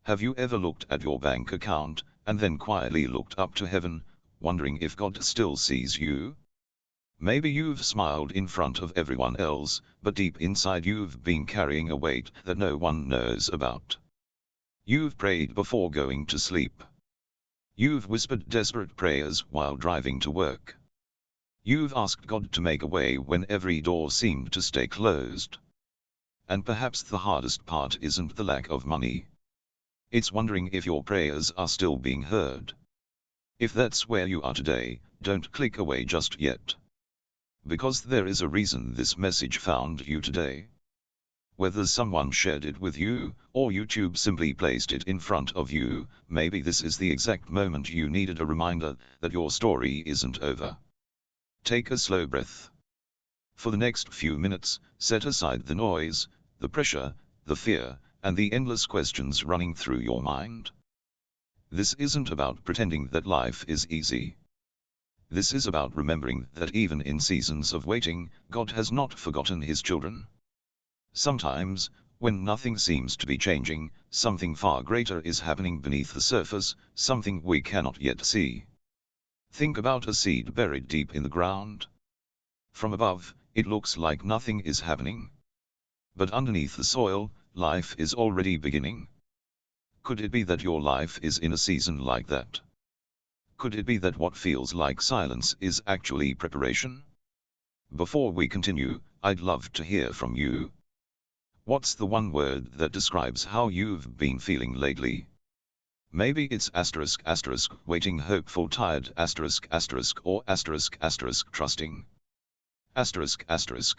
Have you ever looked at your bank account, and then quietly looked up to heaven, wondering if God still sees you? Maybe you've smiled in front of everyone else, but deep inside you've been carrying a weight that no one knows about. You've prayed before going to sleep. You've whispered desperate prayers while driving to work. You've asked God to make a way when every door seemed to stay closed. And perhaps the hardest part isn't the lack of money. It's wondering if your prayers are still being heard. If that's where you are today, don't click away just yet. Because there is a reason this message found you today. Whether someone shared it with you, or YouTube simply placed it in front of you, maybe this is the exact moment you needed a reminder that your story isn't over. Take a slow breath. For the next few minutes, set aside the noise, the pressure, the fear, and the endless questions running through your mind. This isn't about pretending that life is easy. This is about remembering that even in seasons of waiting, God has not forgotten his children. Sometimes, when nothing seems to be changing, something far greater is happening beneath the surface, something we cannot yet see. Think about a seed buried deep in the ground. From above, it looks like nothing is happening. But underneath the soil, life is already beginning. Could it be that your life is in a season like that? Could it be that what feels like silence is actually preparation? Before we continue, I'd love to hear from you. What's the one word that describes how you've been feeling lately? Maybe it's ***, waiting, hopeful, tired, ***, or ***, trusting. ***.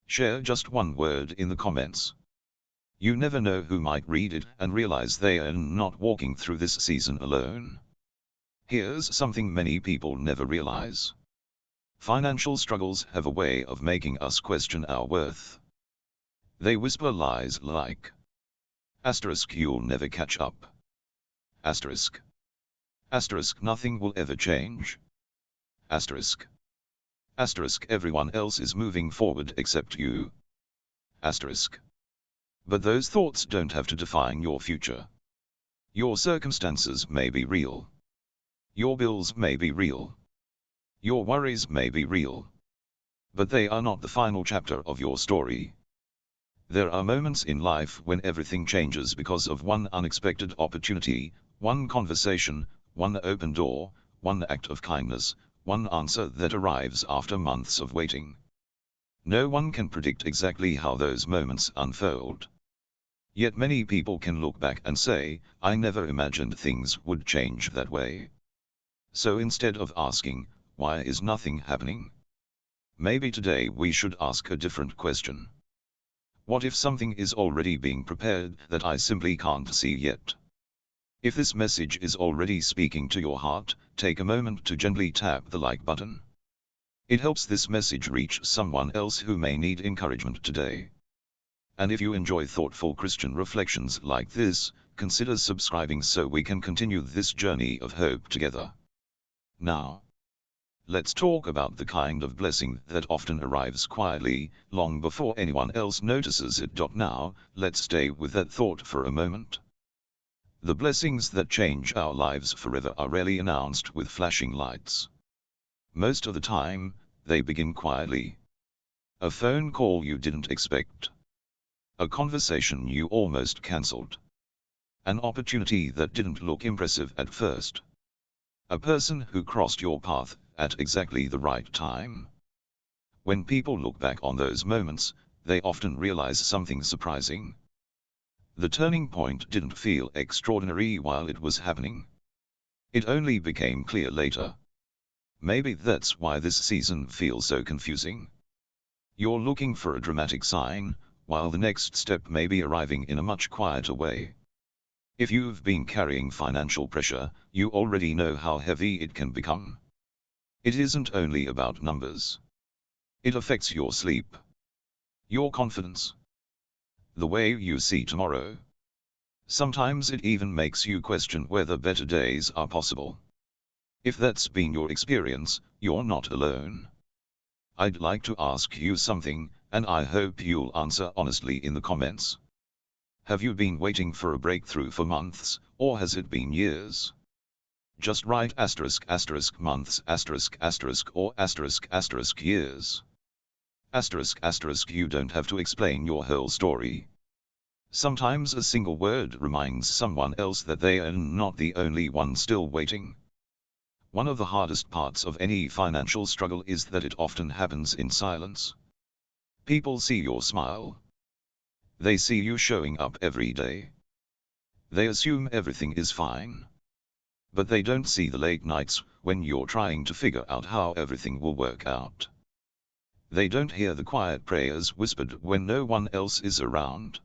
Share just one word in the comments. You never know who might read it and realize they are not walking through this season alone. Here's something many people never realize. Financial struggles have a way of making us question our worth. They whisper lies like, * you'll never catch up. ***, nothing will ever change. ***, everyone else is moving forward except you. But those thoughts don't have to define your future. Your circumstances may be real. Your bills may be real. Your worries may be real. But they are not the final chapter of your story. There are moments in life when everything changes because of one unexpected opportunity, one conversation, one open door, one act of kindness, one answer that arrives after months of waiting. No one can predict exactly how those moments unfold. Yet many people can look back and say, I never imagined things would change that way. So instead of asking, why is nothing happening? Maybe today we should ask a different question. What if something is already being prepared that I simply can't see yet? If this message is already speaking to your heart, take a moment to gently tap the like button. It helps this message reach someone else who may need encouragement today. And if you enjoy thoughtful Christian reflections like this, consider subscribing so we can continue this journey of hope together. Now, let's talk about the kind of blessing that often arrives quietly, long before anyone else notices it. Now, let's stay with that thought for a moment. The blessings that change our lives forever are rarely announced with flashing lights. Most of the time, they begin quietly. A phone call you didn't expect. A conversation you almost cancelled. An opportunity that didn't look impressive at first. A person who crossed your path at exactly the right time. When people look back on those moments, they often realize something surprising. The turning point didn't feel extraordinary while it was happening. It only became clear later. Maybe that's why this season feels so confusing. You're looking for a dramatic sign, while the next step may be arriving in a much quieter way. If you've been carrying financial pressure, you already know how heavy it can become. It isn't only about numbers. It affects your sleep, your confidence, the way you see tomorrow. Sometimes it even makes you question whether better days are possible. If that's been your experience, you're not alone. I'd like to ask you something, and I hope you'll answer honestly in the comments. Have you been waiting for a breakthrough for months, or has it been years? Just write **** months **** or **** years. **** You don't have to explain your whole story. Sometimes a single word reminds someone else that they are not the only one still waiting. One of the hardest parts of any financial struggle is that it often happens in silence. People see your smile. They see you showing up every day. They assume everything is fine. But they don't see the late nights when you're trying to figure out how everything will work out. They don't hear the quiet prayers whispered when no one else is around.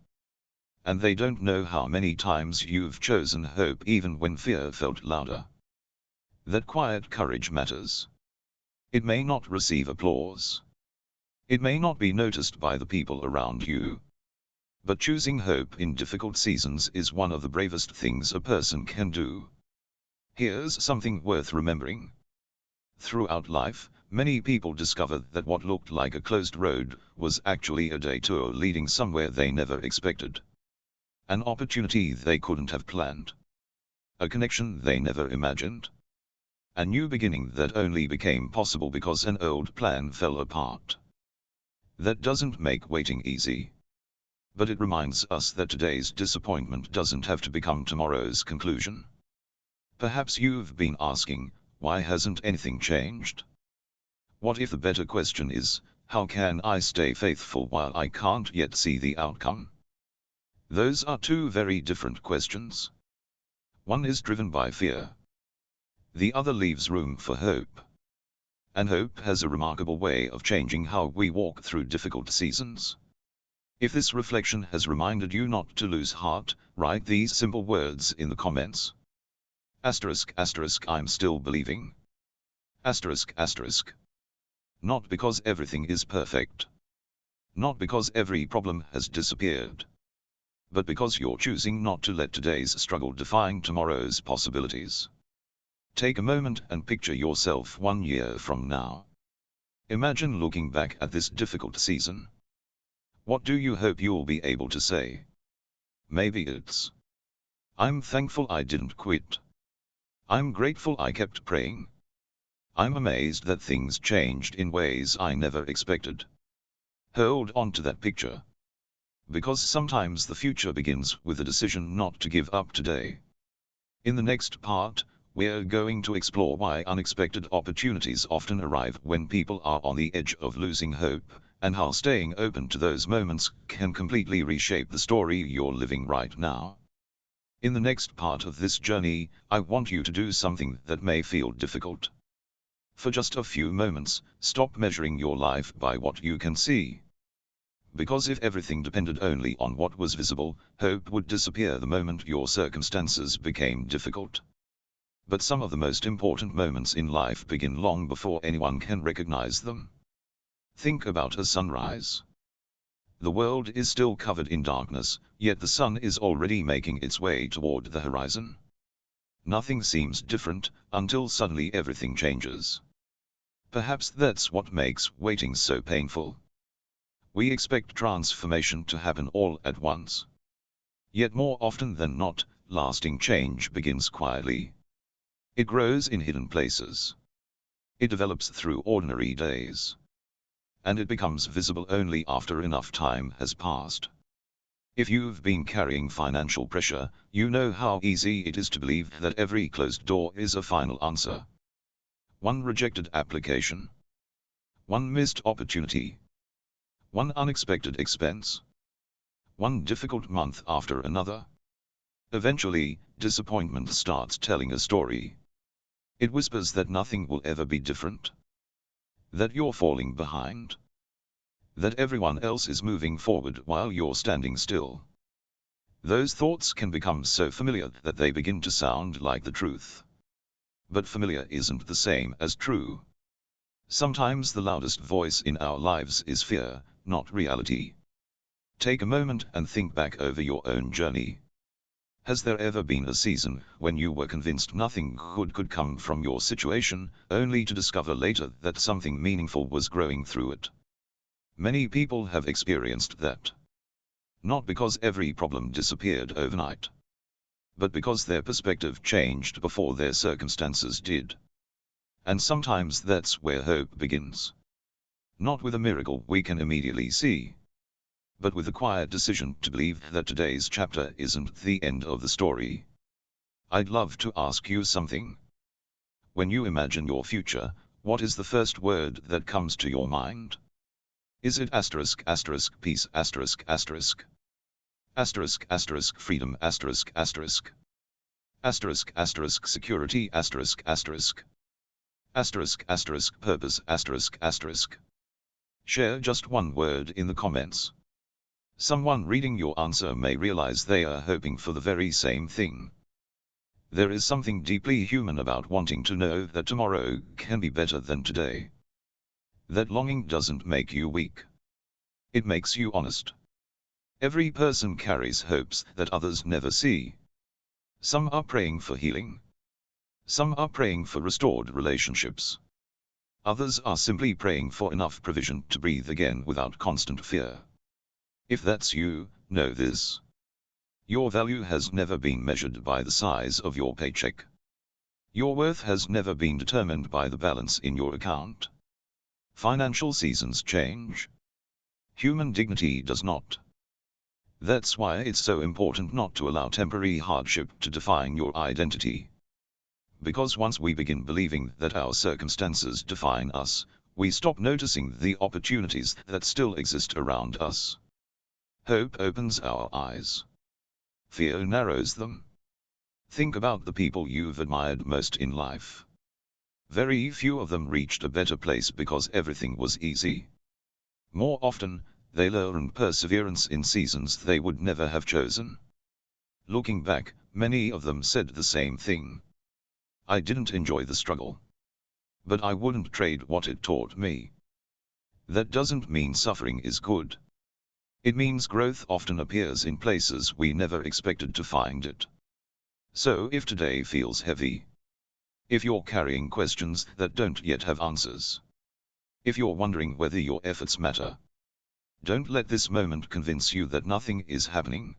And they don't know how many times you've chosen hope even when fear felt louder. That quiet courage matters. It may not receive applause. It may not be noticed by the people around you. But choosing hope in difficult seasons is one of the bravest things a person can do. Here's something worth remembering. Throughout life, many people discover that what looked like a closed road was actually a detour leading somewhere they never expected. An opportunity they couldn't have planned. A connection they never imagined. A new beginning that only became possible because an old plan fell apart. That doesn't make waiting easy. But it reminds us that today's disappointment doesn't have to become tomorrow's conclusion. Perhaps you've been asking, why hasn't anything changed? What if the better question is, how can I stay faithful while I can't yet see the outcome? Those are two very different questions. One is driven by fear. The other leaves room for hope. And hope has a remarkable way of changing how we walk through difficult seasons. If this reflection has reminded you not to lose heart, write these simple words in the comments. ****, I'm still believing. ****. Not because everything is perfect. Not because every problem has disappeared. But because you're choosing not to let today's struggle define tomorrow's possibilities. Take a moment and picture yourself 1 year from now. Imagine looking back at this difficult season. What do you hope you'll be able to say? Maybe it's, I'm thankful I didn't quit. I'm grateful I kept praying. I'm amazed that things changed in ways I never expected. Hold on to that picture. Because sometimes the future begins with a decision not to give up today. In the next part, we're going to explore why unexpected opportunities often arrive when people are on the edge of losing hope, and how staying open to those moments can completely reshape the story you're living right now. In the next part of this journey, I want you to do something that may feel difficult. For just a few moments, stop measuring your life by what you can see. Because if everything depended only on what was visible, hope would disappear the moment your circumstances became difficult. But some of the most important moments in life begin long before anyone can recognize them. Think about a sunrise. The world is still covered in darkness, yet the sun is already making its way toward the horizon. Nothing seems different, until suddenly everything changes. Perhaps that's what makes waiting so painful. We expect transformation to happen all at once. Yet more often than not, lasting change begins quietly. It grows in hidden places. It develops through ordinary days. And it becomes visible only after enough time has passed. If you've been carrying financial pressure, you know how easy it is to believe that every closed door is a final answer. One rejected application. One missed opportunity. One unexpected expense. One difficult month after another. Eventually, disappointment starts telling a story. It whispers that nothing will ever be different. That you're falling behind. That everyone else is moving forward while you're standing still. Those thoughts can become so familiar that they begin to sound like the truth. But familiar isn't the same as true. Sometimes the loudest voice in our lives is fear, not reality. Take a moment and think back over your own journey. Has there ever been a season when you were convinced nothing good could come from your situation, only to discover later that something meaningful was growing through it? Many people have experienced that. Not because every problem disappeared overnight, but because their perspective changed before their circumstances did. And sometimes that's where hope begins. Not with a miracle we can immediately see, but with a quiet decision to believe that today's chapter isn't the end of the story. I'd love to ask you something. When you imagine your future, what is the first word that comes to your mind? Is it asterisk asterisk peace asterisk asterisk? Asterisk asterisk freedom asterisk asterisk? Asterisk asterisk security asterisk asterisk? Asterisk asterisk purpose asterisk asterisk? Share just one word in the comments. Someone reading your answer may realize they are hoping for the very same thing. There is something deeply human about wanting to know that tomorrow can be better than today. That longing doesn't make you weak. It makes you honest. Every person carries hopes that others never see. Some are praying for healing. Some are praying for restored relationships. Others are simply praying for enough provision to breathe again without constant fear. If that's you, know this. Your value has never been measured by the size of your paycheck. Your worth has never been determined by the balance in your account. Financial seasons change. Human dignity does not. That's why it's so important not to allow temporary hardship to define your identity. Because once we begin believing that our circumstances define us, we stop noticing the opportunities that still exist around us. Hope opens our eyes. Fear narrows them. Think about the people you've admired most in life. Very few of them reached a better place because everything was easy. More often, they learned perseverance in seasons they would never have chosen. Looking back, many of them said the same thing. I didn't enjoy the struggle, but I wouldn't trade what it taught me. That doesn't mean suffering is good. It means growth often appears in places we never expected to find it. So if today feels heavy, if you're carrying questions that don't yet have answers, if you're wondering whether your efforts matter, don't let this moment convince you that nothing is happening.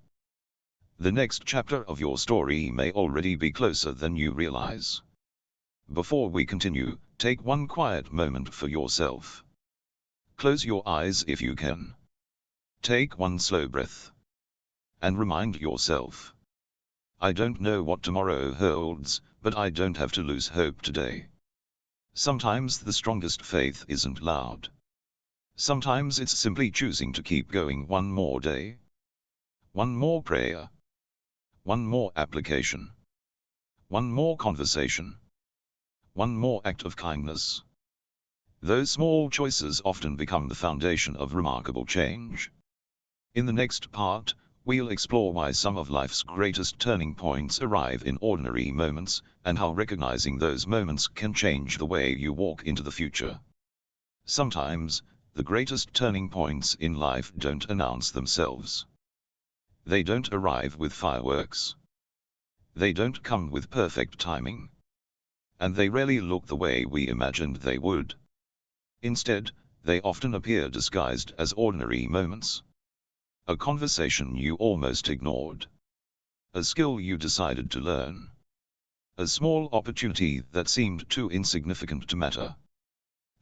The next chapter of your story may already be closer than you realize. Before we continue, take one quiet moment for yourself. Close your eyes if you can. Take one slow breath. And remind yourself. I don't know what tomorrow holds, but I don't have to lose hope today. Sometimes the strongest faith isn't loud. Sometimes it's simply choosing to keep going one more day. One more prayer. One more application. One more conversation. One more act of kindness. Those small choices often become the foundation of remarkable change. In the next part, we'll explore why some of life's greatest turning points arrive in ordinary moments, and how recognizing those moments can change the way you walk into the future. Sometimes, the greatest turning points in life don't announce themselves. They don't arrive with fireworks. They don't come with perfect timing. And they rarely look the way we imagined they would. Instead, they often appear disguised as ordinary moments. A conversation you almost ignored. A skill you decided to learn. A small opportunity that seemed too insignificant to matter.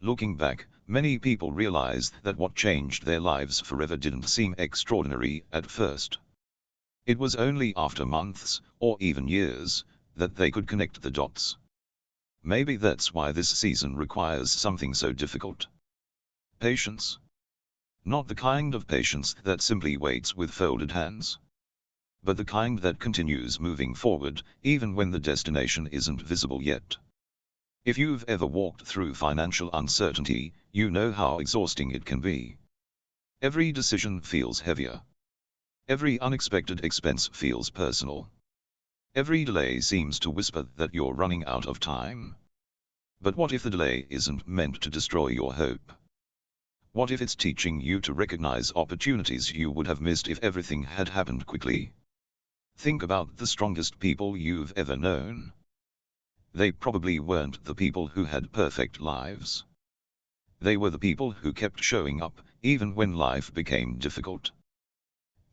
Looking back, many people realize that what changed their lives forever didn't seem extraordinary at first. It was only after months, or even years, that they could connect the dots. Maybe that's why this season requires something so difficult. Patience. Not the kind of patience that simply waits with folded hands, but the kind that continues moving forward, even when the destination isn't visible yet. If you've ever walked through financial uncertainty, you know how exhausting it can be. Every decision feels heavier. Every unexpected expense feels personal. Every delay seems to whisper that you're running out of time. But what if the delay isn't meant to destroy your hope? What if it's teaching you to recognize opportunities you would have missed if everything had happened quickly? Think about the strongest people you've ever known. They probably weren't the people who had perfect lives. They were the people who kept showing up, even when life became difficult.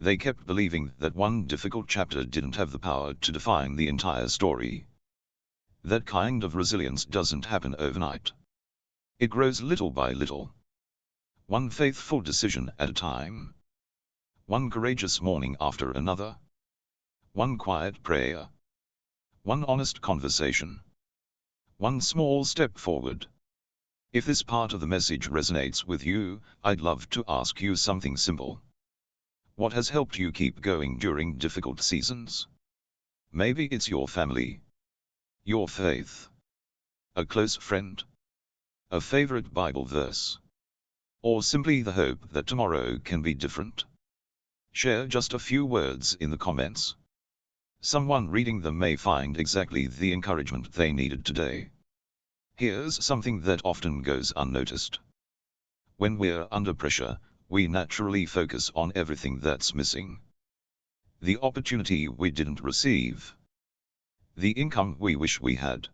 They kept believing that one difficult chapter didn't have the power to define the entire story. That kind of resilience doesn't happen overnight. It grows little by little. One faithful decision at a time. One courageous morning after another. One quiet prayer. One honest conversation. One small step forward. If this part of the message resonates with you, I'd love to ask you something simple. What has helped you keep going during difficult seasons? Maybe it's your family, your faith, a close friend, a favorite Bible verse, or simply the hope that tomorrow can be different. Share just a few words in the comments. Someone reading them may find exactly the encouragement they needed today. Here's something that often goes unnoticed. When we're under pressure, we naturally focus on everything that's missing. The opportunity we didn't receive. The income we wish we had.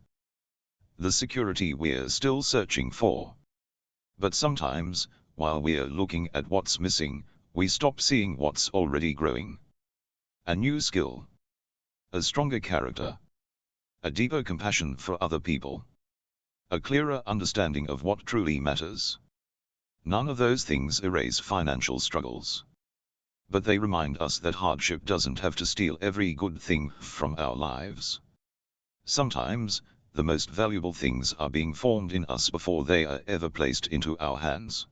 The security we're still searching for. But sometimes, while we're looking at what's missing, we stop seeing what's already growing. A new skill. A stronger character. A deeper compassion for other people. A clearer understanding of what truly matters. None of those things erase financial struggles. But they remind us that hardship doesn't have to steal every good thing from our lives. Sometimes, the most valuable things are being formed in us before they are ever placed into our hands.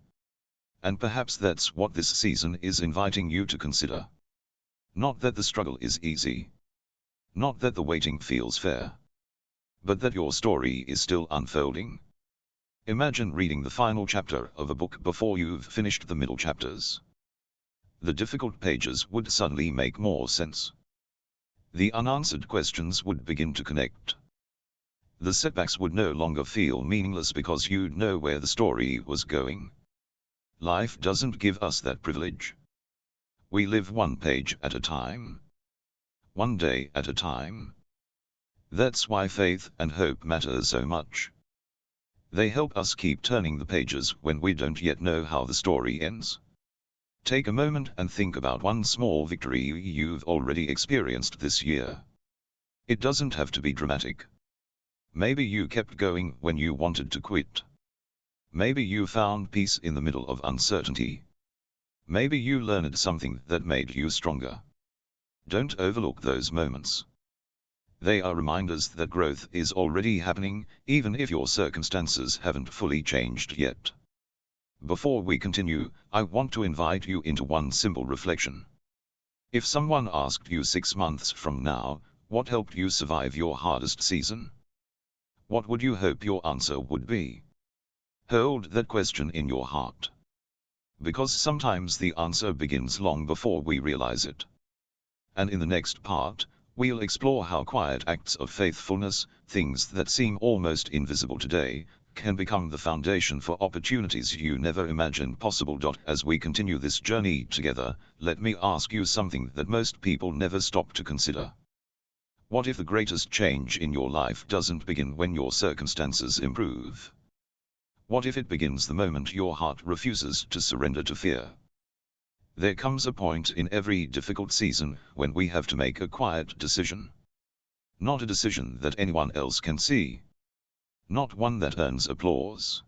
And perhaps that's what this season is inviting you to consider. Not that the struggle is easy. Not that the waiting feels fair. But that your story is still unfolding. Imagine reading the final chapter of a book before you've finished the middle chapters. The difficult pages would suddenly make more sense. The unanswered questions would begin to connect. The setbacks would no longer feel meaningless because you'd know where the story was going. Life doesn't give us that privilege. We live one page at a time. One day at a time. That's why faith and hope matter so much. They help us keep turning the pages when we don't yet know how the story ends. Take a moment and think about one small victory you've already experienced this year. It doesn't have to be dramatic. Maybe you kept going when you wanted to quit. Maybe you found peace in the middle of uncertainty. Maybe you learned something that made you stronger. Don't overlook those moments. They are reminders that growth is already happening, even if your circumstances haven't fully changed yet. Before we continue, I want to invite you into one simple reflection. If someone asked you 6 months from now, what helped you survive your hardest season? What would you hope your answer would be? Hold that question in your heart. Because sometimes the answer begins long before we realize it. And in the next part, we'll explore how quiet acts of faithfulness, things that seem almost invisible today, can become the foundation for opportunities you never imagined possible. As we continue this journey together, let me ask you something that most people never stop to consider. What if the greatest change in your life doesn't begin when your circumstances improve? What if it begins the moment your heart refuses to surrender to fear? There comes a point in every difficult season when we have to make a quiet decision. Not a decision that anyone else can see. Not one that earns applause.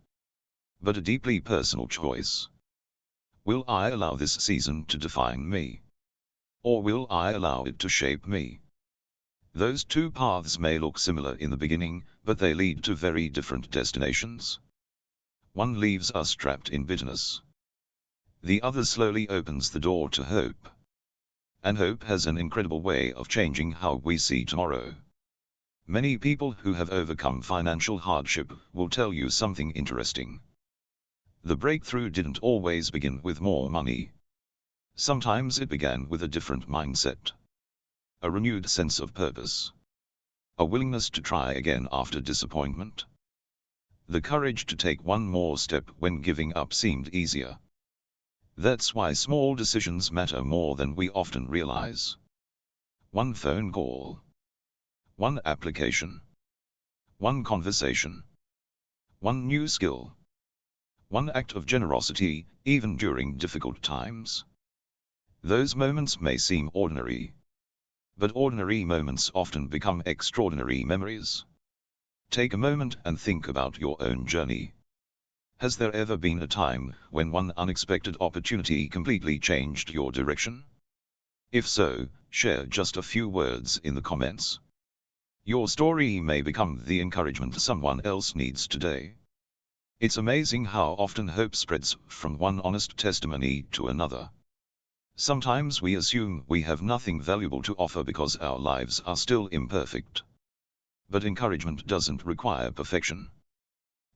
But a deeply personal choice. Will I allow this season to define me? Or will I allow it to shape me? Those two paths may look similar in the beginning, but they lead to very different destinations. One leaves us trapped in bitterness. The other slowly opens the door to hope. And hope has an incredible way of changing how we see tomorrow. Many people who have overcome financial hardship will tell you something interesting. The breakthrough didn't always begin with more money. Sometimes it began with a different mindset. A renewed sense of purpose. A willingness to try again after disappointment. The courage to take one more step when giving up seemed easier. That's why small decisions matter more than we often realize. One phone call. One application. One conversation. One new skill. One act of generosity, even during difficult times. Those moments may seem ordinary, but ordinary moments often become extraordinary memories. Take a moment and think about your own journey. Has there ever been a time when one unexpected opportunity completely changed your direction? If so, share just a few words in the comments. Your story may become the encouragement someone else needs today. It's amazing how often hope spreads from one honest testimony to another. Sometimes we assume we have nothing valuable to offer because our lives are still imperfect. But encouragement doesn't require perfection.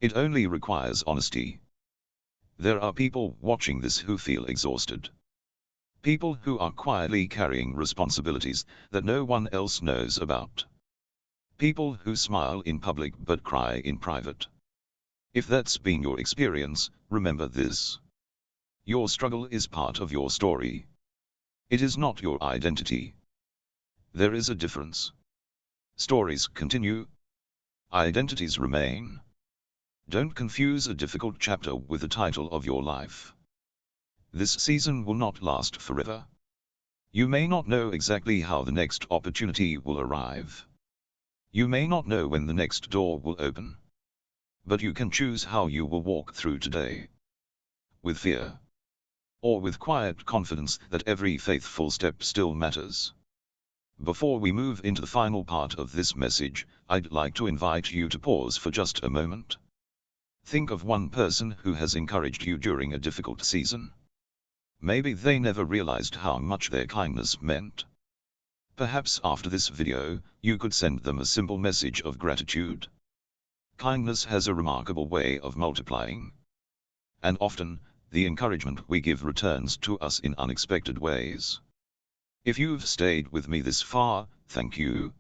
It only requires honesty. There are people watching this who feel exhausted. People who are quietly carrying responsibilities that no one else knows about. People who smile in public but cry in private. If that's been your experience, remember this. Your struggle is part of your story. It is not your identity. There is a difference. Stories continue. Identities remain. Don't confuse a difficult chapter with the title of your life. This season will not last forever. You may not know exactly how the next opportunity will arrive. You may not know when the next door will open. But you can choose how you will walk through today. With fear. Or with quiet confidence that every faithful step still matters. Before we move into the final part of this message, I'd like to invite you to pause for just a moment. Think of one person who has encouraged you during a difficult season. Maybe they never realized how much their kindness meant. Perhaps after this video, you could send them a simple message of gratitude. Kindness has a remarkable way of multiplying. And often, the encouragement we give returns to us in unexpected ways. If you've stayed with me this far, thank you.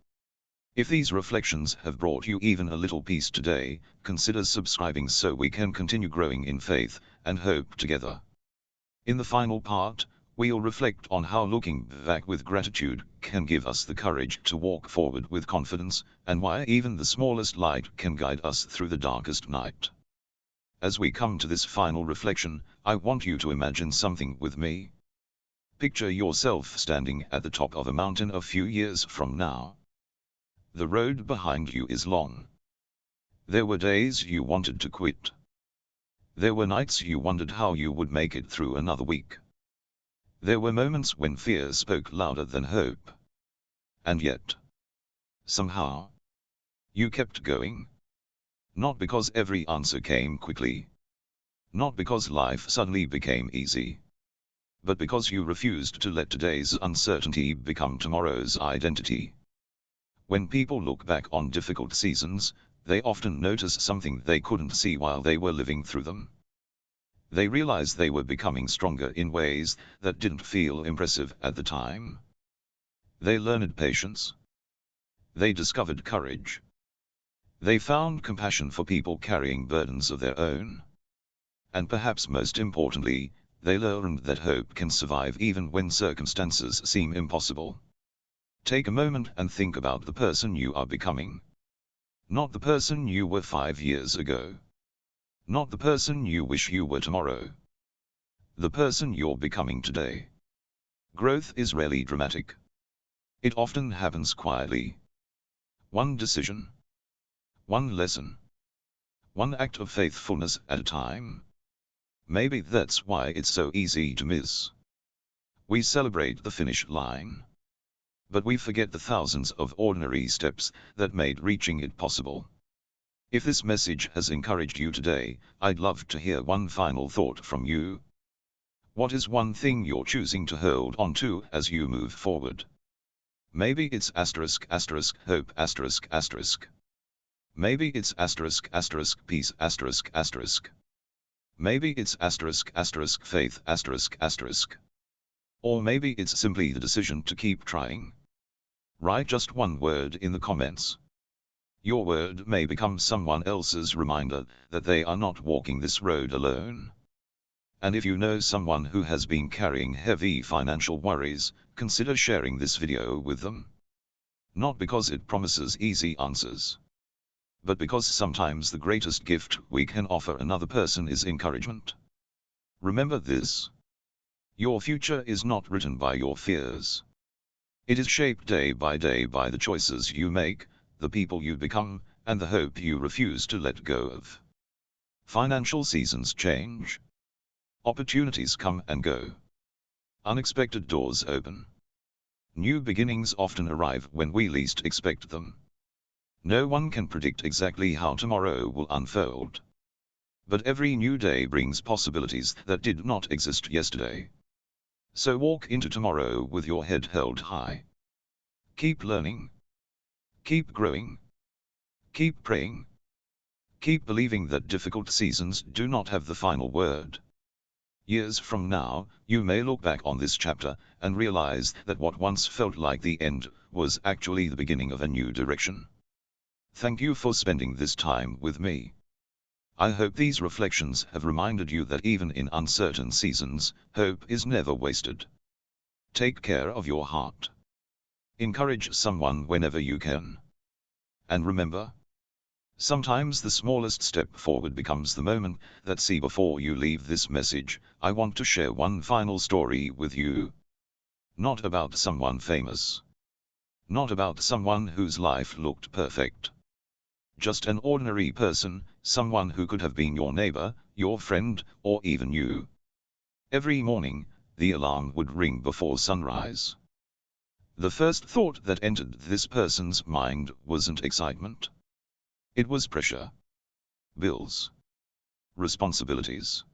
If these reflections have brought you even a little peace today, consider subscribing so we can continue growing in faith and hope together. In the final part, we'll reflect on how looking back with gratitude can give us the courage to walk forward with confidence, and why even the smallest light can guide us through the darkest night. As we come to this final reflection, I want you to imagine something with me. Picture yourself standing at the top of a mountain a few years from now. The road behind you is long. There were days you wanted to quit. There were nights you wondered how you would make it through another week. There were moments when fear spoke louder than hope. And yet, somehow, you kept going. Not because every answer came quickly. Not because life suddenly became easy. But because you refused to let today's uncertainty become tomorrow's identity. When people look back on difficult seasons, they often notice something they couldn't see while they were living through them. They realize they were becoming stronger in ways that didn't feel impressive at the time. They learned patience. They discovered courage. They found compassion for people carrying burdens of their own. And perhaps most importantly, they learned that hope can survive even when circumstances seem impossible. Take a moment and think about the person you are becoming. Not the person you were 5 years ago. Not the person you wish you were tomorrow. The person you're becoming today. Growth is rarely dramatic. It often happens quietly. One decision. One lesson. One act of faithfulness at a time. Maybe that's why it's so easy to miss. We celebrate the finish line. But we forget the thousands of ordinary steps that made reaching it possible. If this message has encouraged you today, I'd love to hear one final thought from you. What is one thing you're choosing to hold on to as you move forward? Maybe it's ***hope***. Maybe it's ***peace***. Maybe it's ***faith***. Or maybe it's simply the decision to keep trying. Write just one word in the comments. Your word may become someone else's reminder that they are not walking this road alone. And if you know someone who has been carrying heavy financial worries, consider sharing this video with them. Not because it promises easy answers, but because sometimes the greatest gift we can offer another person is encouragement. Remember this. Your future is not written by your fears. It is shaped day by day by the choices you make, the people you become, and the hope you refuse to let go of. Financial seasons change. Opportunities come and go. Unexpected doors open. New beginnings often arrive when we least expect them. No one can predict exactly how tomorrow will unfold. But every new day brings possibilities that did not exist yesterday. So walk into tomorrow with your head held high. Keep learning. Keep growing. Keep praying. Keep believing that difficult seasons do not have the final word. Years from now, you may look back on this chapter and realize that what once felt like the end was actually the beginning of a new direction. Thank you for spending this time with me. I hope these reflections have reminded you that even in uncertain seasons, hope is never wasted. Take care of your heart. Encourage someone whenever you can. And remember, sometimes the smallest step forward becomes the moment that see. Before you leave this message, I want to share one final story with you. Not about someone famous. Not about someone whose life looked perfect. Just an ordinary person, someone who could have been your neighbor, your friend, or even you. Every morning, the alarm would ring before sunrise. The first thought that entered this person's mind wasn't excitement. It was pressure. Bills. Responsibilities.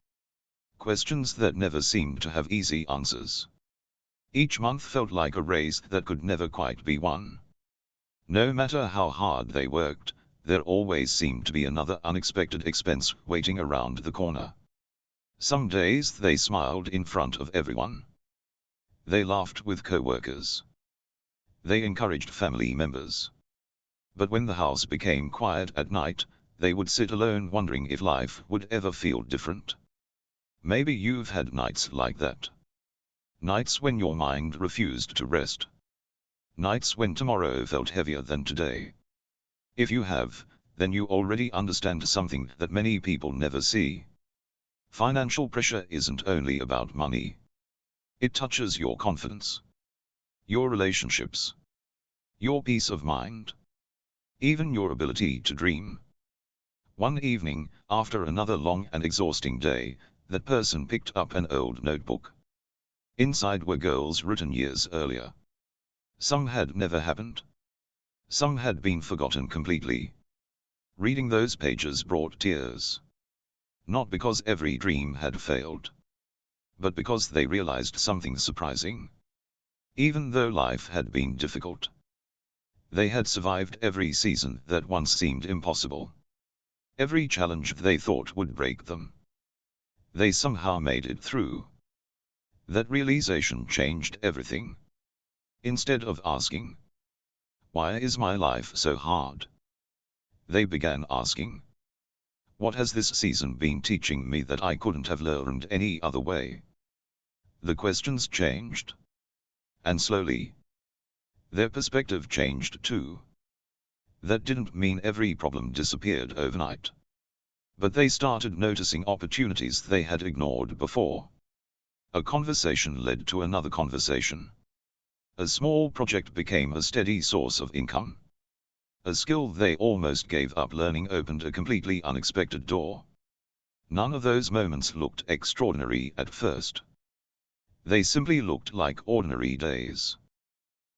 Questions that never seemed to have easy answers. Each month felt like a race that could never quite be won. No matter how hard they worked, there always seemed to be another unexpected expense waiting around the corner. Some days they smiled in front of everyone. They laughed with co-workers. They encouraged family members. But when the house became quiet at night, they would sit alone wondering if life would ever feel different. Maybe you've had nights like that. Nights when your mind refused to rest. Nights when tomorrow felt heavier than today. If you have, then you already understand something that many people never see. Financial pressure isn't only about money. It touches your confidence, your relationships, your peace of mind, even your ability to dream. One evening, after another long and exhausting day, that person picked up an old notebook. Inside were goals written years earlier. Some had never happened. Some had been forgotten completely. Reading those pages brought tears. Not because every dream had failed, but because they realized something surprising. Even though life had been difficult, they had survived every season that once seemed impossible. Every challenge they thought would break them. They somehow made it through. That realization changed everything. Instead of asking, "Why is my life so hard?" they began asking, "What has this season been teaching me that I couldn't have learned any other way?" The questions changed. And slowly, their perspective changed too. That didn't mean every problem disappeared overnight. But they started noticing opportunities they had ignored before. A conversation led to another conversation. A small project became a steady source of income. A skill they almost gave up learning opened a completely unexpected door. None of those moments looked extraordinary at first. They simply looked like ordinary days.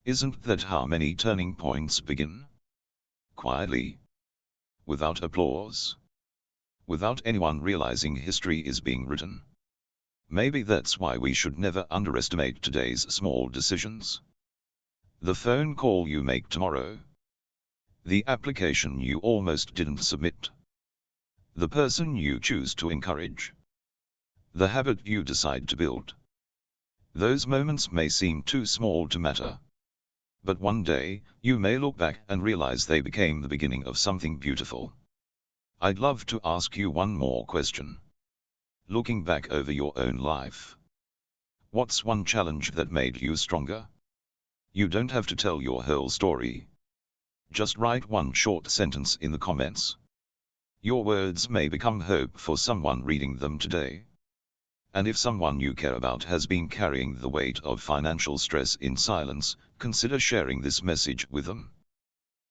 Isn't that how many turning points begin? Quietly. Without applause. Without anyone realizing history is being written. Maybe that's why we should never underestimate today's small decisions. The phone call you make tomorrow. The application you almost didn't submit. The person you choose to encourage. The habit you decide to build. Those moments may seem too small to matter. But one day, you may look back and realize they became the beginning of something beautiful. I'd love to ask you one more question. Looking back over your own life, what's one challenge that made you stronger? You don't have to tell your whole story. Just write one short sentence in the comments. Your words may become hope for someone reading them today. And if someone you care about has been carrying the weight of financial stress in silence, consider sharing this message with them.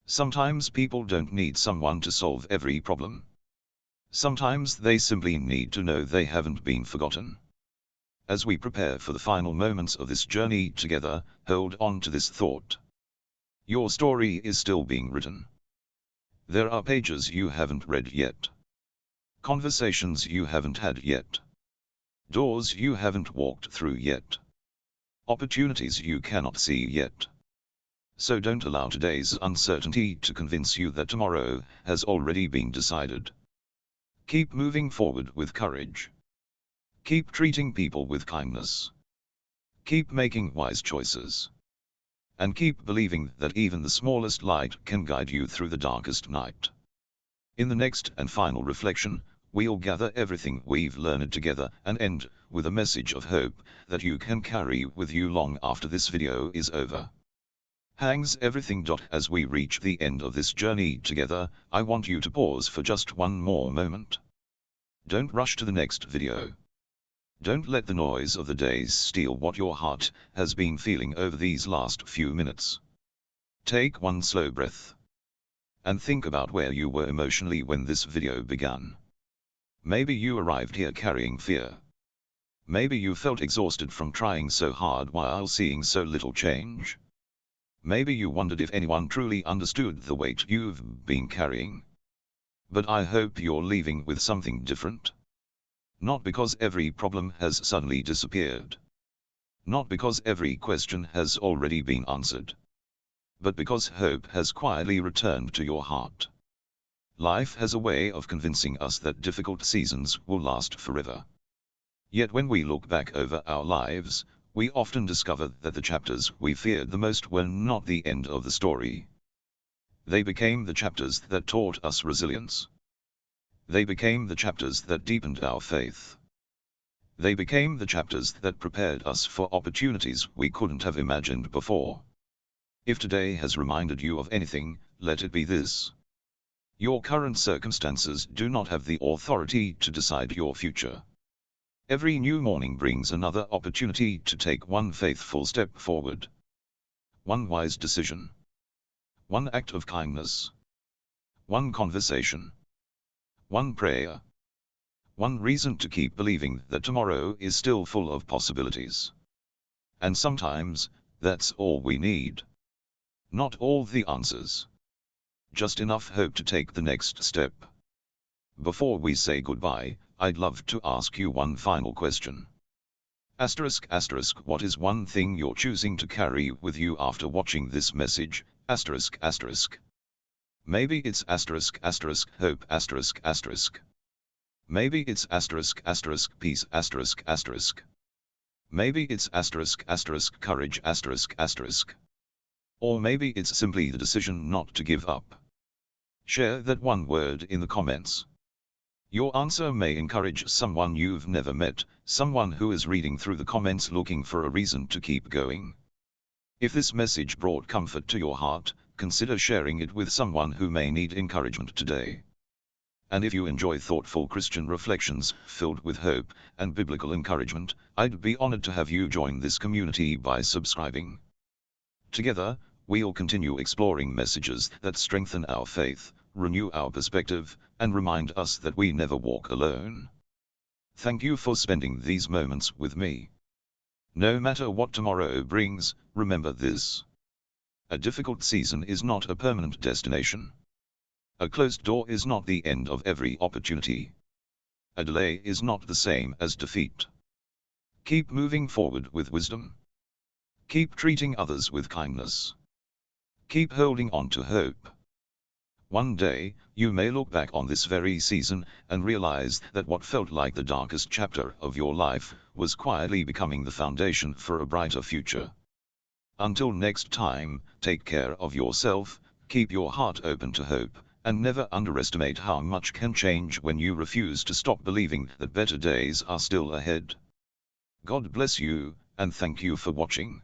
Sometimes people don't need someone to solve every problem. Sometimes they simply need to know they haven't been forgotten. As we prepare for the final moments of this journey together, hold on to this thought. Your story is still being written. There are pages you haven't read yet. Conversations you haven't had yet. Doors you haven't walked through yet. Opportunities you cannot see yet. So don't allow today's uncertainty to convince you that tomorrow has already been decided. Keep moving forward with courage. Keep treating people with kindness. Keep making wise choices. And keep believing that even the smallest light can guide you through the darkest night. In the next and final reflection, we'll gather everything we've learned together and end with a message of hope that you can carry with you long after this video is over. Hangs everything. As we reach the end of this journey together, I want you to pause for just one more moment. Don't rush to the next video. Don't let the noise of the days steal what your heart has been feeling over these last few minutes. Take one slow breath. And think about where you were emotionally when this video began. Maybe you arrived here carrying fear. Maybe you felt exhausted from trying so hard while seeing so little change. Maybe you wondered if anyone truly understood the weight you've been carrying. But I hope you're leaving with something different. Not because every problem has suddenly disappeared. Not because every question has already been answered. But because hope has quietly returned to your heart. Life has a way of convincing us that difficult seasons will last forever. Yet when we look back over our lives, we often discover that the chapters we feared the most were not the end of the story. They became the chapters that taught us resilience. They became the chapters that deepened our faith. They became the chapters that prepared us for opportunities we couldn't have imagined before. If today has reminded you of anything, let it be this. Your current circumstances do not have the authority to decide your future. Every new morning brings another opportunity to take one faithful step forward. One wise decision. One act of kindness. One conversation. One prayer. One reason to keep believing that tomorrow is still full of possibilities. And sometimes, that's all we need. Not all the answers. Just enough hope to take the next step. Before we say goodbye, I'd love to ask you one final question. Asterisk, asterisk, what is one thing you're choosing to carry with you after watching this message? Asterisk, asterisk. Maybe it's asterisk, asterisk, hope, asterisk, asterisk. Maybe it's asterisk, asterisk, peace, asterisk, asterisk. Maybe it's asterisk, asterisk, courage, asterisk, asterisk. Or maybe it's simply the decision not to give up. Share that one word in the comments. Your answer may encourage someone you've never met, someone who is reading through the comments looking for a reason to keep going. If this message brought comfort to your heart, consider sharing it with someone who may need encouragement today. And if you enjoy thoughtful Christian reflections filled with hope and biblical encouragement, I'd be honored to have you join this community by subscribing. Together, we'll continue exploring messages that strengthen our faith, renew our perspective, and remind us that we never walk alone. Thank you for spending these moments with me. No matter what tomorrow brings, remember this. A difficult season is not a permanent destination. A closed door is not the end of every opportunity. A delay is not the same as defeat. Keep moving forward with wisdom. Keep treating others with kindness. Keep holding on to hope. One day, you may look back on this very season and realize that what felt like the darkest chapter of your life was quietly becoming the foundation for a brighter future. Until next time, take care of yourself, keep your heart open to hope, and never underestimate how much can change when you refuse to stop believing that better days are still ahead. God bless you, and thank you for watching.